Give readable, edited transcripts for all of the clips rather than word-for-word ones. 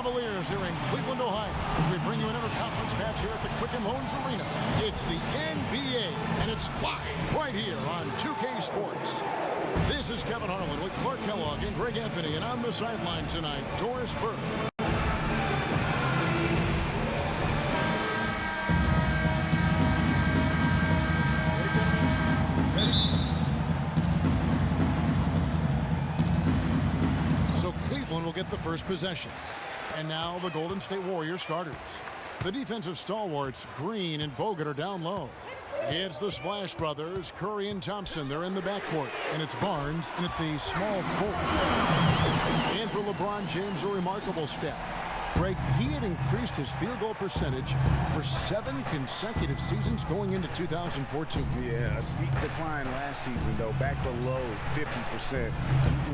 Cavaliers here in Cleveland, Ohio, as we bring you another conference match here at the Quicken Loans Arena. It's the NBA, and it's live right here on 2K Sports. This is Kevin Harlan with Clark Kellogg and Greg Anthony, and on the sideline tonight, Doris Burke. Will get the first possession. And now the Golden State Warriors starters. The defensive stalwarts, Green and Bogut, are down low. It's the Splash Brothers, Curry and Thompson. They're in the backcourt. And it's Barnes in at the small forward. And for LeBron James, a remarkable step. Greg, he had increased his field goal percentage for 7 consecutive seasons going into 2014. Yeah, a steep decline last season, though, back below 50%.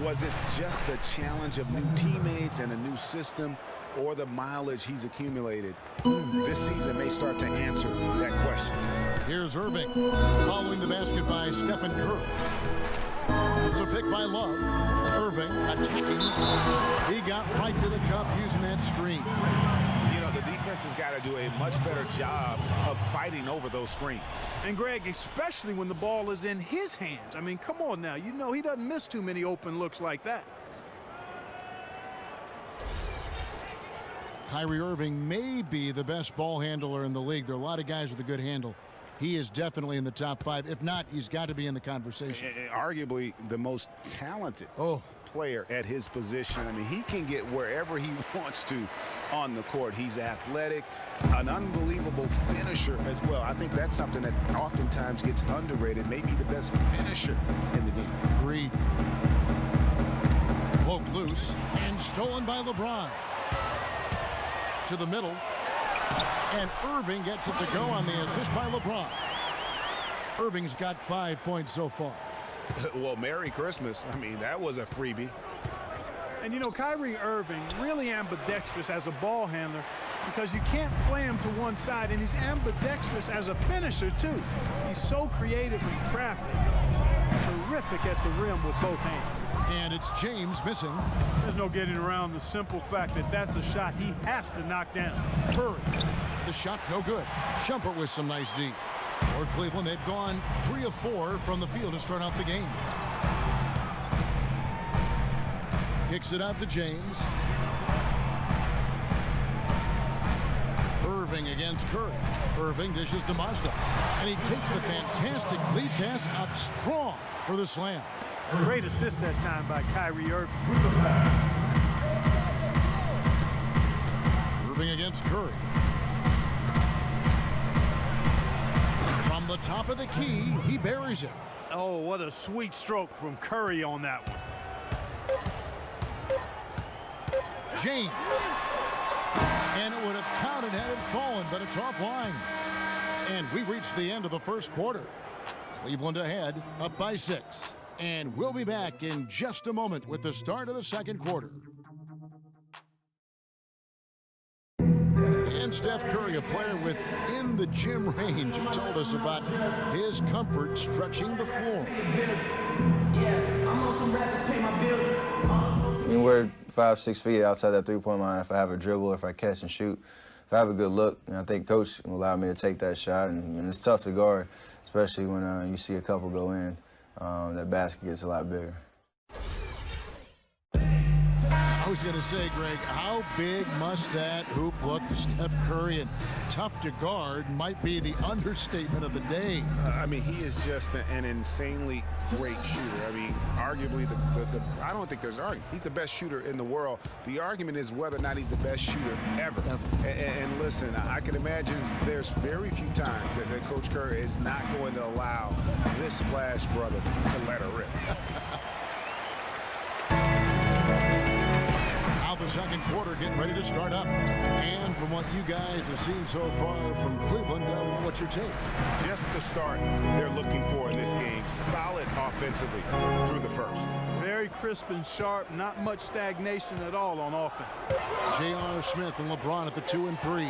Was it just the challenge of new teammates and a new system, or the mileage he's accumulated? This season may start to answer that question. Here's Irving, following the basket by Stephen Curry. It's a pick by Love. Irving attacking. He got right to the cup using that screen. You know, the defense has got to do a much better job of fighting over those screens. And, Greg, especially when the ball is in his hands. I mean, come on now. You know he doesn't miss too many open looks like that. Kyrie Irving may be the best ball handler in the league. There are a lot of guys with a good handle. He is definitely in the top 5. If not, he's got to be in the conversation. Arguably the most talented player at his position. I mean, he can get wherever he wants to on the court. He's athletic, an unbelievable finisher as well. I think that's something that oftentimes gets underrated. Maybe the best finisher in the game. Agreed. Poked loose and stolen by LeBron. To the middle. And Irving gets it to go on the assist by LeBron. Irving's got 5 points so far. Well, Merry Christmas. I mean, that was a freebie. And, you know, Kyrie Irving really ambidextrous as a ball handler because you can't play him to one side, and he's ambidextrous as a finisher, too. He's so creative and crafty. Terrific at the rim with both hands. And it's James missing. There's no getting around the simple fact that that's a shot he has to knock down. Curry. The shot no good. Shumpert with some nice D. For Cleveland, they've gone 3 of 4 from the field to start out the game. Kicks it out to James. Irving against Curry. Irving dishes to Mazda. And he takes the fantastic lead pass up strong for the slam. Great assist that time by Kyrie Irving. Irving against Curry. From the top of the key, he buries it. Oh, what a sweet stroke from Curry on that one. James. And it would have counted had it fallen, but it's offline. And we reached the end of the first quarter. Cleveland ahead, up by 6. And we'll be back in just a moment with the start of the second quarter. And Steph Curry, a player within the gym range, he told us about his comfort stretching the floor. Yeah, I'm on some rappers pay my bill. Anywhere 5-6 feet outside that three-point line, if I have a dribble, if I catch and shoot, if I have a good look, and I think Coach will allow me to take that shot. And it's tough to guard, especially when you see a couple go in. That basket gets a lot bigger. I was going to say, Greg, how big must that hoop look to Steph Curry? And tough to guard might be the understatement of the day. I mean, he is just an insanely great shooter. I mean, arguably, I don't think there's an argument. He's the best shooter in the world. The argument is whether or not he's the best shooter ever. And listen, I can imagine there's very few times that Coach Curry is not going to allow this Splash brother to let her rip. The second quarter getting ready to start up. And from what you guys have seen so far from Cleveland, what's your take? Just the start they're looking for in this game. Solid offensively through the first. Very crisp and sharp, not much stagnation at all on offense. J.R. Smith and LeBron at the 2 and 3.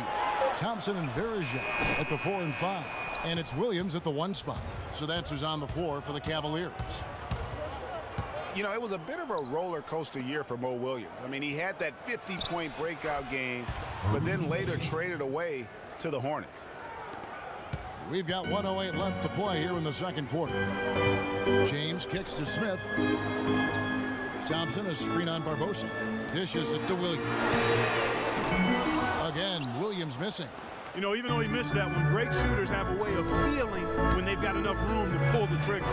Thompson and Verja at the 4 and 5. And it's Williams at the 1 spot. So that's who's on the floor for the Cavaliers. you know, it was a bit of a roller coaster year for Mo Williams. I mean, he had that 50-point breakout game, but then later traded away to the Hornets. We've got 1:08 left to play here in the second quarter. James kicks to Smith. Thompson, a screen on Barbosa. Dishes it to Williams. Again, Williams missing. You know, even though he missed that one, great shooters have a way of feeling when they've got enough room to pull the trigger.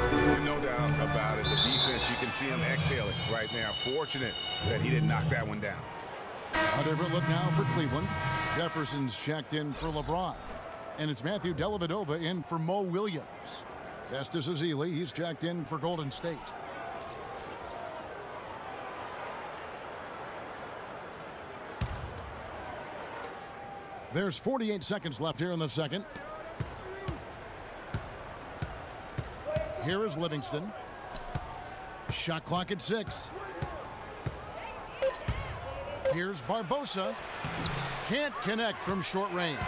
No doubt about it. The defense, you can see him exhaling right now. Fortunate that he didn't knock that one down. A different look now for Cleveland. Jefferson's checked in for LeBron. And it's Matthew Dellavedova in for Mo Williams. Festus Ezeli, he's checked in for Golden State. There's 48 seconds left here in the second. Here is Livingston. Shot clock at 6. Here's Barbosa. Can't connect from short range.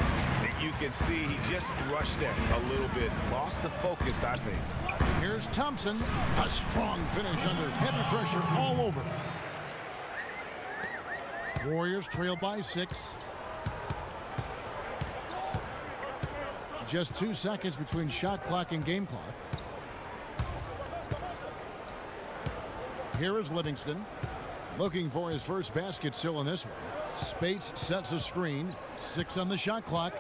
You can see he just rushed that a little bit. Lost the focus, I think. Here's Thompson. A strong finish under heavy pressure all over. Warriors trail by 6. Just 2 seconds between shot clock and game clock. Here is Livingston. Looking for his first basket still in this one. Spates sets a screen. 6 on the shot clock.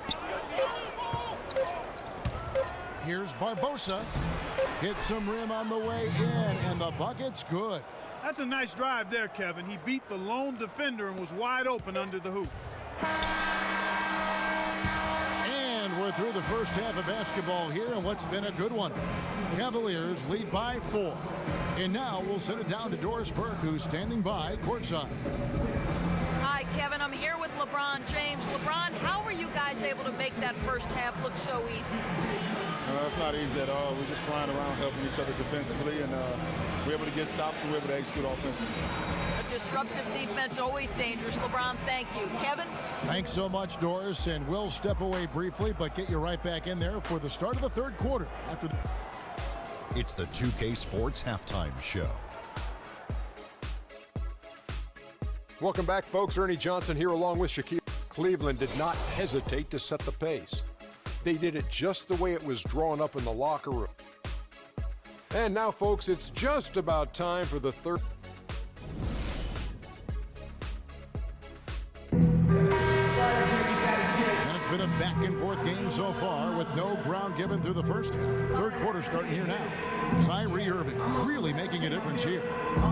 Here's Barbosa. Hits some rim on the way in, and the bucket's good. That's a nice drive there, Kevin. He beat the lone defender and was wide open under the hoop. And we're through the first half of basketball here, and what's been a good one. Cavaliers lead by 4. And now we'll send it down to Doris Burke, who's standing by courtside. Hi, Kevin. I'm here with LeBron James. LeBron, how were you guys able to make that first half look so easy? It's not easy at all. We're just flying around helping each other defensively, and we're able to get stops and we're able to execute offensively. A disruptive defense, always dangerous. LeBron, thank you. Kevin? Thanks so much, Doris, and we'll step away briefly, but get you right back in there for the start of the third quarter. It's the 2K Sports Halftime Show. Welcome back, folks. Ernie Johnson here along with Shaquille. Cleveland did not hesitate to set the pace. They did it just the way it was drawn up in the locker room. And now, folks, it's just about time for the third. And it's been a back-and-forth game so far with no ground given through the first half. Third quarter starting here now. Kyrie Irving really making a difference here.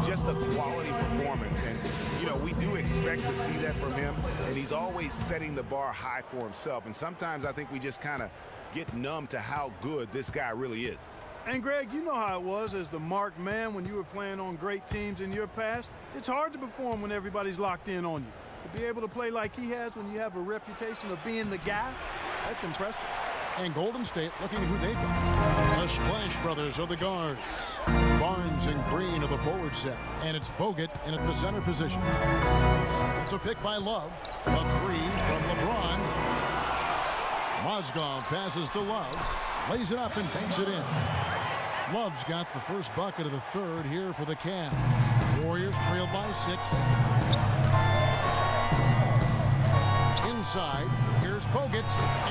Just a quality performance, and you know, we do expect to see that from him, and he's always setting the bar high for himself, and sometimes I think we just kind of get numb to how good this guy really is. And Greg, you know how it was as the marked man when you were playing on great teams in your past. It's hard to perform when everybody's locked in on you. To be able to play like he has when you have a reputation of being the guy, that's impressive. And Golden State looking at who they've got. The Splash Brothers are the guards. Barnes and Green are the forward set. And it's Bogut in at the center position. It's a pick by Love. A 3 from LeBron. Mozgov passes to Love. Lays it up and banks it in. Love's got the first bucket of the third here for the Cavs. Warriors trail by 6. Inside, here's Bogut,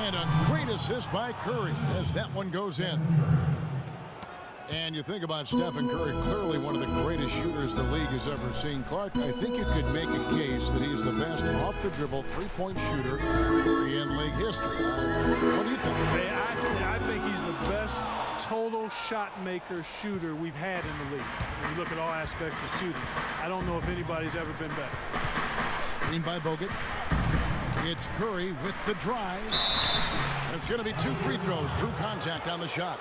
and a great assist by Curry as that one goes in. And you think about Stephen Curry, clearly one of the greatest shooters the league has ever seen. Clark, I think you could make a case that he's the best off-the-dribble three-point shooter in league history. What do you think? Hey, I think he's the best total shot maker shooter we've had in the league. When you look at all aspects of shooting, I don't know if anybody's ever been better. Screen by Bogut. It's Curry with the drive. And it's going to be 2 free throws. True contact on the shot.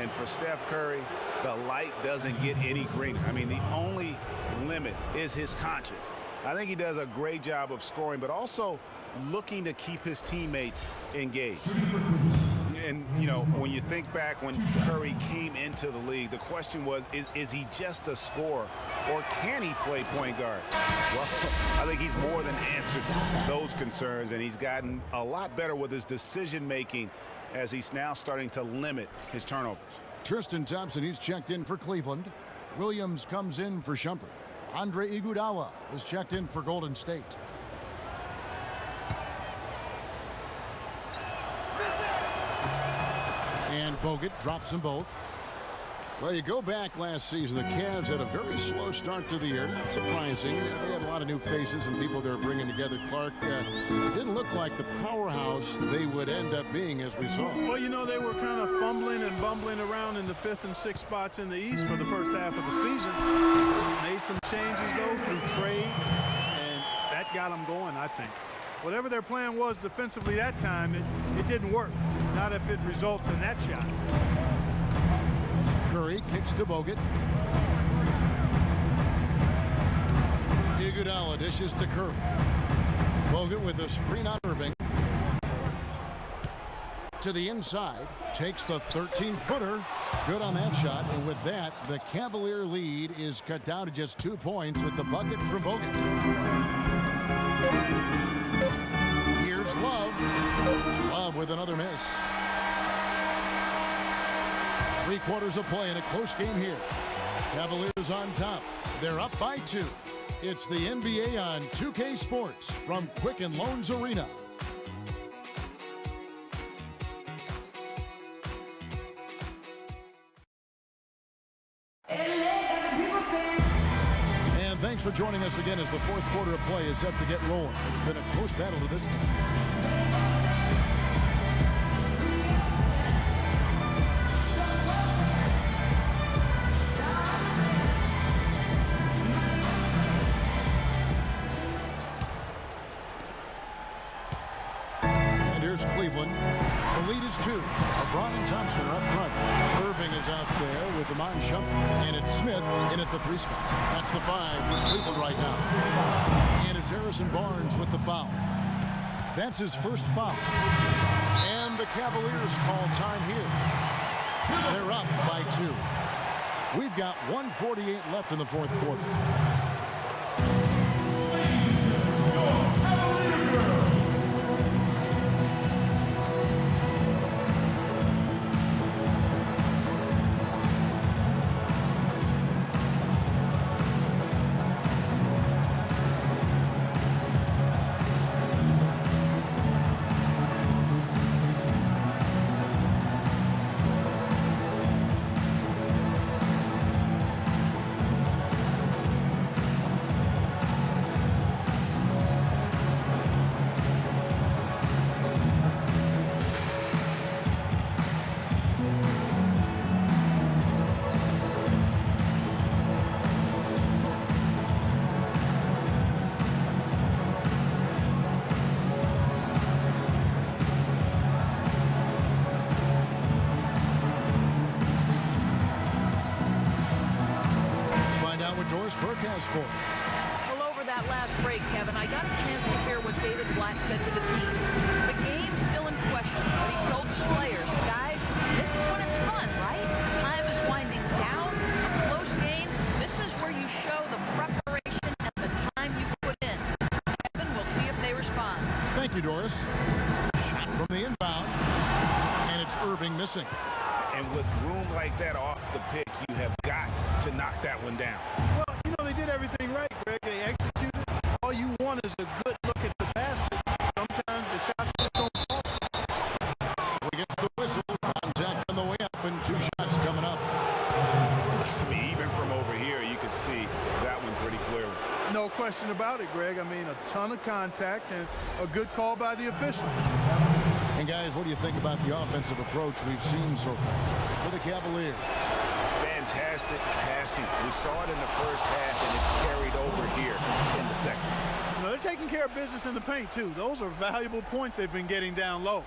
And for Steph Curry, the light doesn't get any greener. I mean, the only limit is his conscience. I think he does a great job of scoring, but also looking to keep his teammates engaged. And, you know, when you think back when Curry came into the league, the question was, is he just a scorer or can he play point guard? Well, I think he's more than answered those concerns, and he's gotten a lot better with his decision-making as he's now starting to limit his turnovers. Tristan Thompson, he's checked in for Cleveland. Williams comes in for Shumpert. Andre Iguodala is checked in for Golden State. And Bogut drops them both. Well, you go back last season, the Cavs had a very slow start to the year. Not surprising. They had a lot of new faces and people they were bringing together. Clark, it didn't look like the powerhouse they would end up being, as we saw. Well, you know, they were kind of fumbling and bumbling around in the 5th and 6th spots in the East for the first half of the season. Made some changes, though, through trade, and that got them going, I think. Whatever their plan was defensively that time, it didn't work. Not if it results in that shot. Curry kicks to Bogut. Iguodala dishes to Curry. Bogut with a screen on Irving. To the inside. Takes the 13-footer. Good on that shot. And with that, the Cavalier lead is cut down to just 2 points with the bucket from Bogut. Here's Love. Love with another miss. 3 quarters of play in a close game here. Cavaliers on top. They're up by 2. It's the NBA on 2K Sports from Quicken Loans Arena. And thanks for joining us again as the 4th quarter of play is set to get rolling. It's been a close battle to this point. Cleveland. The lead is 2. LeBron and Thompson are up front. Irving is out there with Iman Shumpert. And it's Smith in at the 3 spot. That's the 5 for Cleveland right now. And it's Harrison Barnes with the foul. That's his first foul. And the Cavaliers call time here. They're up by 2. We've got 1:48 left in the 4th quarter. Well, over that last break, Kevin, I got a chance to hear what David Blatt said to the team. The game's still in question, but he told his players, guys, this is when it's fun, right? Time is winding down. A close game, this is where you show the preparation and the time you put in. Kevin, we'll see if they respond. Thank you, Doris. Shot from the inbound, and it's Irving missing. And with room like that off the pick, you have got to knock that one down. Well, you know, they did everything right, Greg. They executed. All you want is a good look at the basket. Sometimes the shots just don't fall. So he gets the whistle. Contact on the way up, and 2 shots coming up. I mean, even from over here, you can see that one pretty clearly. No question about it, Greg. I mean, a ton of contact and a good call by the official. And guys, what do you think about the offensive approach we've seen so far for the Cavaliers? Fantastic passing. We saw it in the first half, and it's carried over here in the second. You know, they're taking care of business in the paint, too. Those are valuable points they've been getting down low.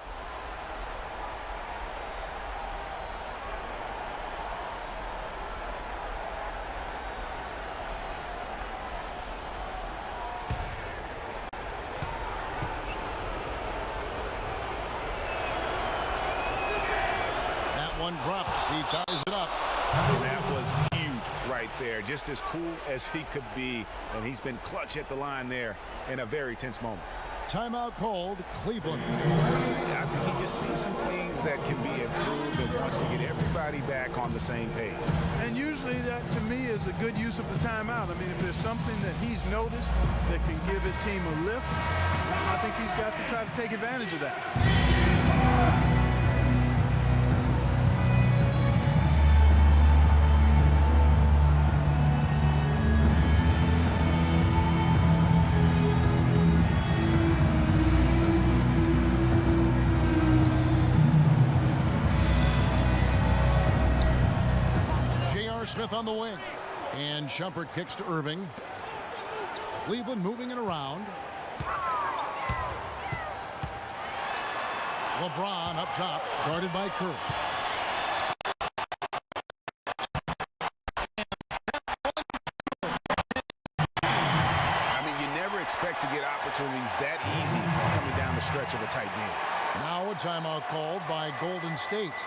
One drops. He ties it up. And that was huge right there. Just as cool as he could be. And he's been clutch at the line there in a very tense moment. Timeout called, Cleveland. I think he just sees some things that can be improved and wants to get everybody back on the same page. And usually that, to me, is a good use of the timeout. I mean, if there's something that he's noticed that can give his team a lift, I think he's got to try to take advantage of that. Smith on the wing. And Shumpert kicks to Irving. Cleveland moving it around. LeBron up top, guarded by Curry. I mean, you never expect to get opportunities that easy coming down the stretch of a tight game. Now a timeout called by Golden State.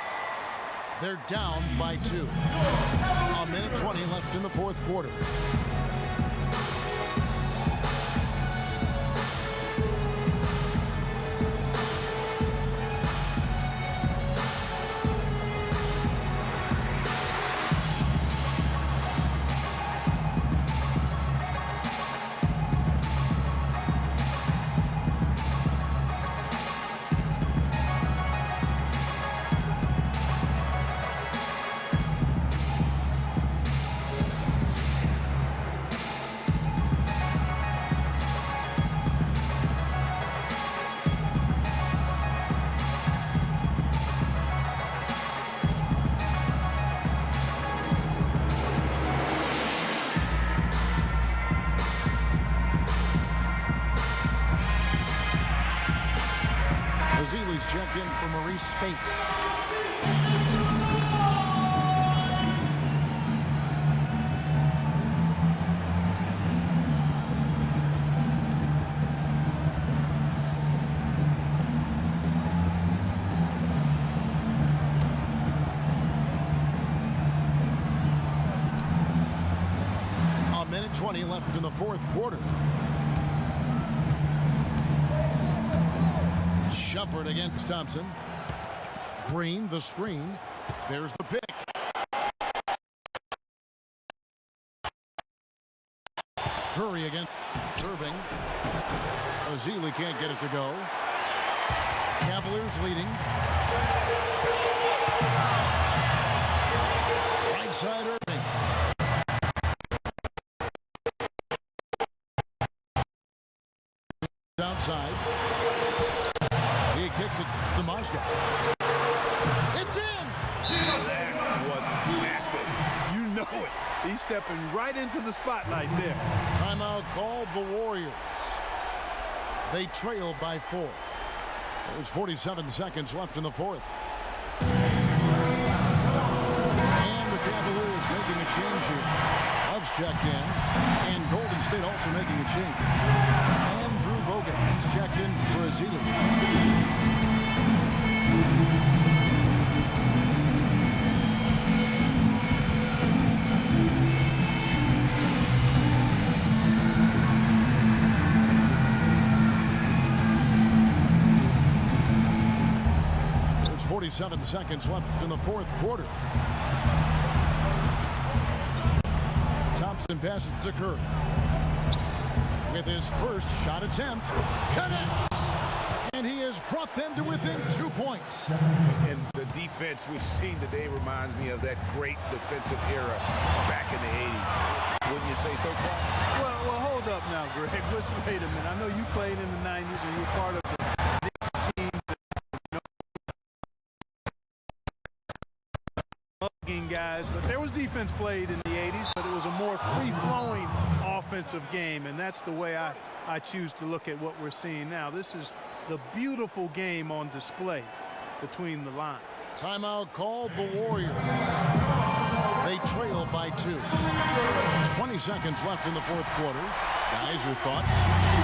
They're down by 2. A minute 20 left in the fourth quarter. Ezeli's checked in for Maurice Spates. A minute 20 left in the fourth quarter. Shumpert against Thompson. Green, the screen. There's the pick. Curry against Irving. Ezeli can't get it to go. Cavaliers leading. Right side Irving. Outside. He kicks it to Mozgov. It's in! That was massive. You know it. He's stepping right into the spotlight there. Timeout called the Warriors. They trail by 4. There's 47 seconds left in the fourth. And the Cavaliers making a change here. Love's checked in. And Golden State also making a change. Andrew Bogut is checked in for Ezeli. There's 47 seconds left in the fourth quarter. Thompson passes to Curry. With his first shot attempt, connects. And he has brought them to within 2 points. And the defense we've seen today reminds me of that great defensive era back in the 80s. Wouldn't you say so, Clark? Well, hold up now, Greg. Wait a minute. I know you played in the 90s and you were part of the Knicks team. Guys, but there was defense played in the 80s, but it was a more free-flowing offensive game, and that's the way I choose to look at what we're seeing now. This is the beautiful game on display between the lines. Timeout called the Warriors. They trail by 2. 20 seconds left in the fourth quarter. Guys, your thoughts?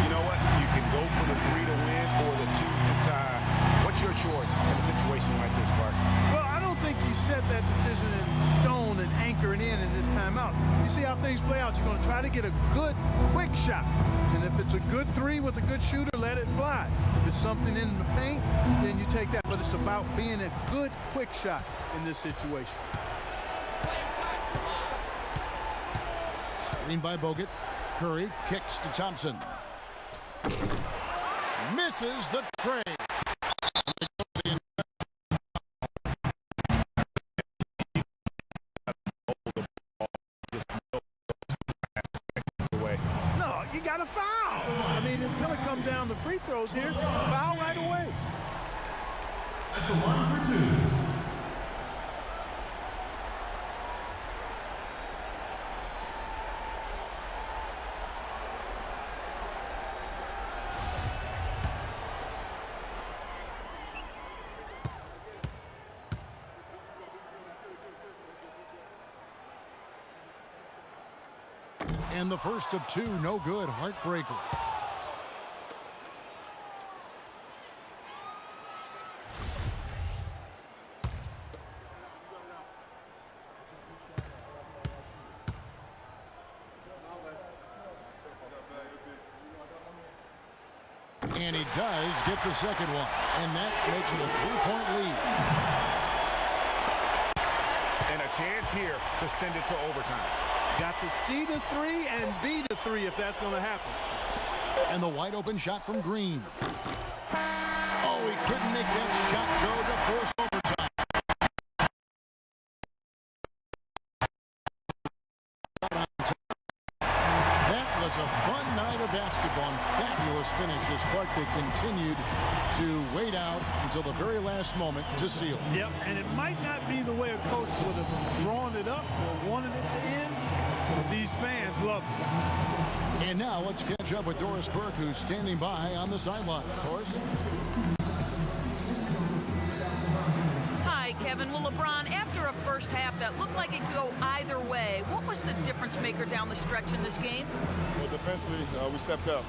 You know what? You can go for the 3 to win or the 2 to tie. What's your choice in a situation like this, Clark? Well, I don't think you set that decision in stone and anchor it in this timeout. You see how things play out. You're going to try to get a good, quick shot. And if it's a good three with a good shooter, let it fly. If it's something in the paint, then you take that. But it's about being a good, quick shot in this situation. Screen by Bogut. Curry kicks to Thompson. Misses the tray. No, you got to foul. I mean, it's going to come down to free throws here. Foul right away. At the line for two. And the first of two, no good. Heartbreaker. And he does get the second one. And that makes it a 3-point lead. And a chance here to send it to overtime. Got to see the three and be the three if that's going to happen. And the wide open shot from Green. Oh, he couldn't make that shot go to force overtime. That was a fun night of basketball and fabulous finish as Clark, they continued to wait out until the very last moment to seal. Yep, and it might not be the way a coach would have drawn it up or wanted it to end, but these fans love it. And now let's catch up with Doris Burke, who's standing by on the sideline. Doris? Hi, Kevin. Well, LeBron, after a first half that looked like it could go either way, what was the difference maker down the stretch in this game? Well, defensively, we stepped up.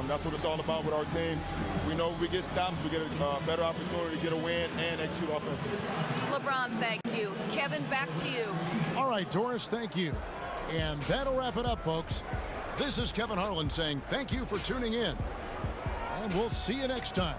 That's what it's all about with our team. We know we get stops, we get a better opportunity to get a win and execute offensively. LeBron, thank you. Kevin, back to you. All right, Doris, thank you. And that'll wrap it up, folks. This is Kevin Harlan saying thank you for tuning in. And we'll see you next time.